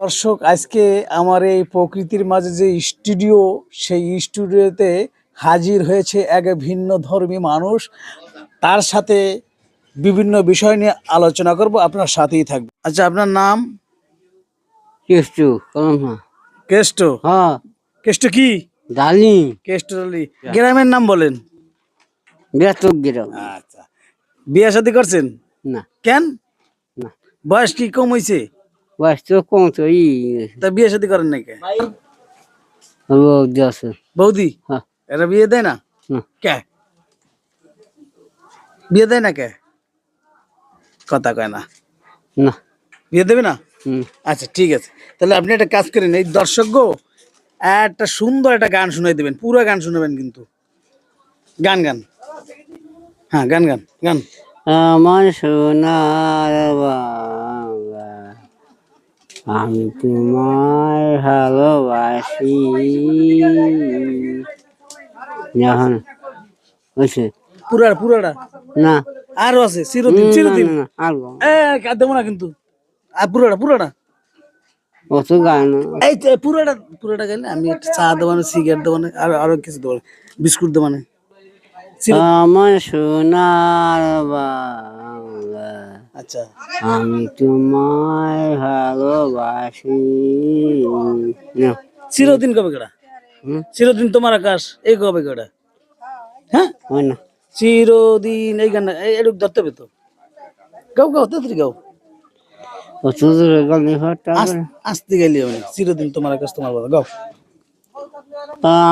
দর্শক, আজকে আমার এই প্রকৃতির মাঝে যে স্টুডিও, সেই স্টুডিওতে হাজির হয়েছে এক ভিন্ন ধর্মী মানুষ। তার সাথে বিভিন্ন বিষয় নিয়ে আলোচনা করব, আপনার সাথেই থাকবে। আচ্ছা, আপনার নাম? কেষ্টু কলমা কেষ্ট। হ্যাঁ কেষ্ট কি? ডালি কেষ্ট আলী। গ্রামের নাম বলেন। বেতক গিরাম আচ্ছা, বিয়ে শাদী করছেন? না কেন? না বয়স কি কম হয়েছে? বয়স তো কম তো তা বিয়ে শাদী করেন নাকি? আছে বৌদি হ্যাঁ এরা বিয়ে দেয় না? না কে বিয়ে দেয় না? কে কথা কয় না? না বিয়ে দেবে না? হুম আচ্ছা, ঠিক আছে। তাহলে আপনি একটা কাজ করেন, এই দর্শক একটা সুন্দর একটা গান শুনাই দেবেন, পুরো গান শুনাবেন কিন্তু। গান গান হ্যাঁ, গান গান গান। আমার সোনার বাংলা আমি তোমায় ভালোবাসি যখন হয়েছে পুরাটা না আরো আছে, চিরদিন না চিরদিন। না না আর দেবো না কিন্তু। আর পুরাটা অত গান এই তো পুরাটা গেলে আমি একটা চা দেবো না, সিগারেট দেবো না, আর আরো কিছু দেবো না, বিস্কুট দেবো না। আমার সোনার বাংলা আচ্ছা, আমি তোমায় ভালোবাসি না চিরদিন কবে কেডা? হুম চিরদিন তোমার আকাশ, এই কবে কেডা? হ্যাঁ, হয় না চিরদিন এই গান এরূপ ধরতে হবে তো। গাও গাও, তাড়াতাড়ি গাও। অত দূরে গেলে হঠাৎ আসতে গেলি আমি, চিরদিন তোমার আকাশ তোমার কথা গাও।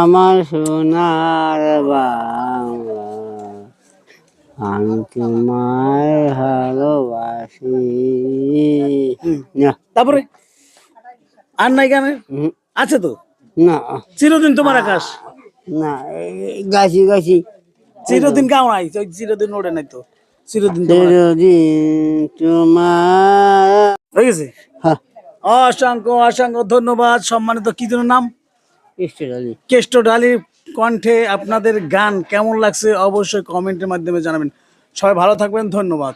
আমার সোনার বাংলা আমি তোমায় ভালোবাসি না তারপরে আর নাই গানে? হুম, আছে তো, না চিরদিন তোমার আকাশ। না গাছি গাছি চিরদিন গাও নাই, ওই চিরদিন ওড়ে নাই তো। চিরদিন তোমার আকাশ। চিরদিন তোমার হয়ে গেছে। হ্যাঁ অসংখ্য অসংখ্য ধন্যবাদ। সম্মানিত, কি যেন নাম? ইস্টেডালি কেষ্ট ঢালির কণ্ঠে আপনাদের গান কেমন লাগছে অবশ্যই কমেন্টের মাধ্যমে জানাবেন। সবাই ভালো থাকবেন, ধন্যবাদ।